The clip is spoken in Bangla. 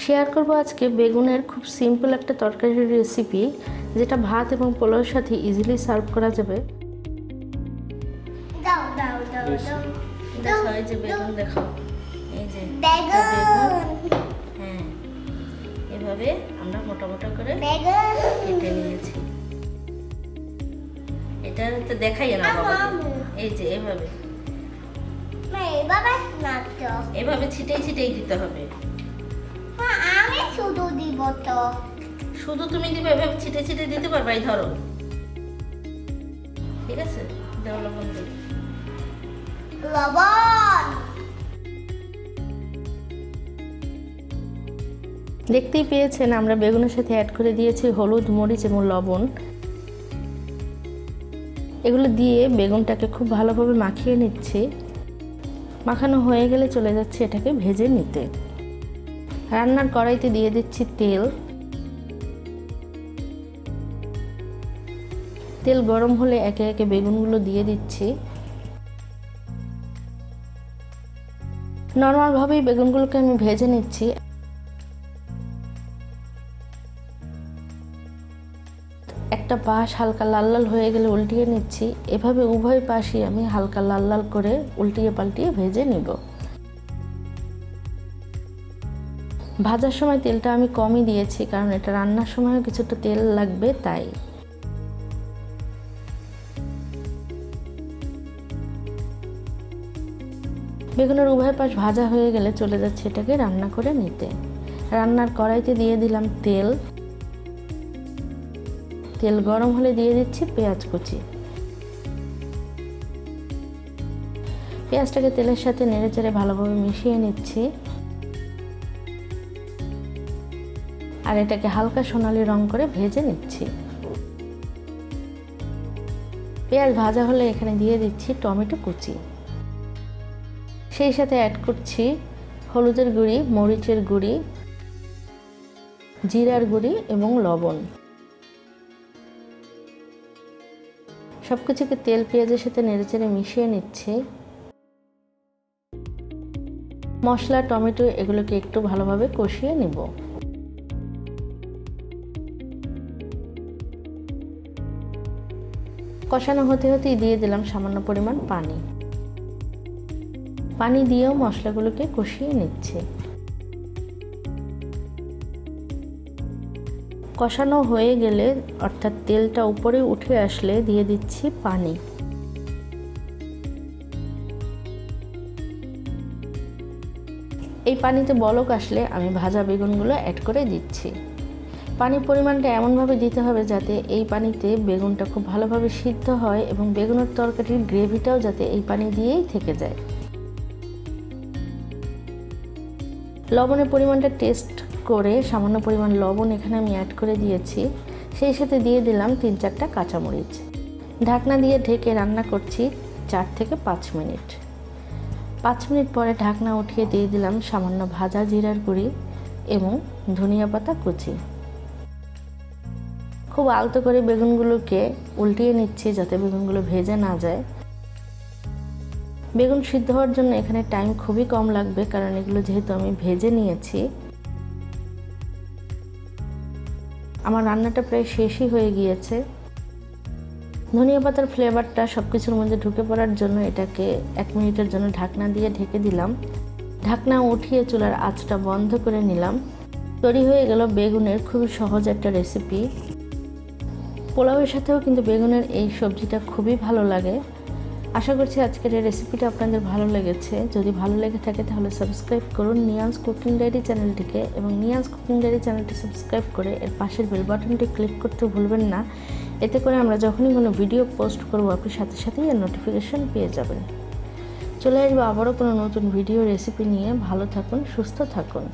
শেয়ার করব আজকে বেগুনের খুব সিম্পল একটা তরকারির রেসিপি, যেটা ভাত এবং পোলাওর সাথে ইজিলি সার্ভ করা যাবে। বেগুন দেখাও, এই যে হ্যাঁ, এভাবে আমরা মোটা মোটা করে কেটে নিয়েছি। এটা তো দেখাই না বাবা, এই যে এভাবে এভাবে ছিটেই ছিটেই দিতে হবে। আমি শুধু দিব তো। শুধু তুমি দিবে, এভাবে ছিটে ছিটে দিতে পারবে। এই ধরো, ঠিক আছে, দাও লবণ দিই। লবণ দেখতেই পেয়েছেন, আমরা বেগুনের সাথে অ্যাড করে দিয়েছি হলুদ, মরিচ এবং লবণ। এগুলো দিয়ে বেগুনটাকে খুব ভালোভাবে মাখিয়ে নিচ্ছি। মাখানো হয়ে গেলে চলে যাচ্ছে এটাকে ভেজে নিতে। রান্নার কড়াইতে দিয়ে দিচ্ছি তেল। তেল গরম হলে একে একে বেগুনগুলো দিয়ে দিচ্ছি। নর্মালভাবেই বেগুনগুলোকে আমি ভেজে নিচ্ছি। একটা পাশ হালকা লাল লাল হয়ে গেলে উল্টিয়ে নিচ্ছি। এভাবে উভয় পাশই আমি হালকা লাল লাল করে উল্টিয়ে পাল্টিয়ে ভেজে নিব। ভাজার সময় তেলটা আমি কমই দিয়েছি, কারণ এটা রান্নার সময়ও কিছুটা তেল লাগবে, তাই। বেগুনের উভয় পাশ ভাজা হয়ে গেলে চলে যাচ্ছে এটাকে রান্না করে নিতে। রান্নার কড়াইতে দিয়ে দিলাম তেল। তেল গরম হলে দিয়ে দিচ্ছি পেঁয়াজ কুচি। পেঁয়াজটাকে তেলের সাথে নেড়েচেড়ে ভালোভাবে মিশিয়ে নিচ্ছি। আর এটাকে হালকা সোনালী রং করে ভেজে নিচ্ছি। পেঁয়াজ ভাজা হলে এখানে দিয়ে দিচ্ছি টমেটো কুচি। সেই সাথে অ্যাড করছি হলুদের গুঁড়ি, মরিচের গুঁড়ি, জিরার গুঁড়ি এবং লবণ। সবকিছুকে তেল পেঁয়াজের সাথে নেড়েচেড়ে মিশিয়ে নিচ্ছি। মশলা, টমেটো এগুলোকে একটু ভালোভাবে কষিয়ে নিব। কষানো হতে হতেই দিয়ে দিলাম সামান্য পরিমাণ পানি। পানি দিয়েও মশলাগুলোকে কষিয়ে নিচ্ছে। কষানো হয়ে গেলে, অর্থাৎ তেলটা উপরে উঠে আসলে দিয়ে দিচ্ছি পানি। এই পানিতে বলক আসলে আমি ভাজা বেগুনগুলো অ্যাড করে দিচ্ছি। পানির পরিমাণটা এমনভাবে দিতে হবে যাতে এই পানিতে বেগুনটা খুব ভালোভাবে সিদ্ধ হয় এবং বেগুনের তরকারির গ্রেভিটাও যাতে এই পানি দিয়েই থেকে যায়। লবণের পরিমাণটা টেস্ট করে সামান্য পরিমাণ লবণ এখানে আমি অ্যাড করে দিয়েছি। সেই সাথে দিয়ে দিলাম 3-4টা কাঁচামরিচ। ঢাকনা দিয়ে ঢেকে রান্না করছি 4 থেকে 5 মিনিট। 5 মিনিট পরে ঢাকনা উঠিয়ে দিয়ে দিলাম সামান্য ভাজা জিরার গুঁড়ি এবং ধনিয়া পাতা কুচি। খুব আলতো করে বেগুনগুলোকে উল্টিয়ে নিচ্ছি যাতে বেগুনগুলো ভেজে না যায়। বেগুন সিদ্ধ হওয়ার জন্য এখানে টাইম খুবই কম লাগবে, কারণ এগুলো যেহেতু আমি ভেজে নিয়েছি। আমার রান্নাটা প্রায় শেষই হয়ে গিয়েছে। ধনিয়া পাতার ফ্লেভারটা সব কিছুর মধ্যে ঢুকে পড়ার জন্য এটাকে 1 মিনিটের জন্য ঢাকনা দিয়ে ঢেকে দিলাম। ঢাকনা উঠিয়ে চুলার আঁচটা বন্ধ করে নিলাম। তৈরি হয়ে গেল বেগুনের খুবই সহজ একটা রেসিপি। পোলাওয়ের সাথেও কিন্তু বেগুনের এই সবজিটা খুবই ভালো লাগে। আশা করছি আজকের এই রেসিপিটা আপনাদের ভালো লেগেছে। যদি ভালো লেগে থাকে তাহলে সাবস্ক্রাইব করুন নিয়ান্স কুকিং ডায়েরি চ্যানেলটিকে, এবং নিয়ান্স কুকিং ডায়েরি চ্যানেলটি সাবস্ক্রাইব করে এর পাশের বেল বাটনটি ক্লিক করতে ভুলবেন না। এতে করে আমরা যখনই কোনো ভিডিও পোস্ট করব আপনি সাথে সাথেই এর নোটিফিকেশন পেয়ে যাবেন। চলে আসবো আবারও কোনো নতুন ভিডিও রেসিপি নিয়ে। ভালো থাকুন, সুস্থ থাকুন।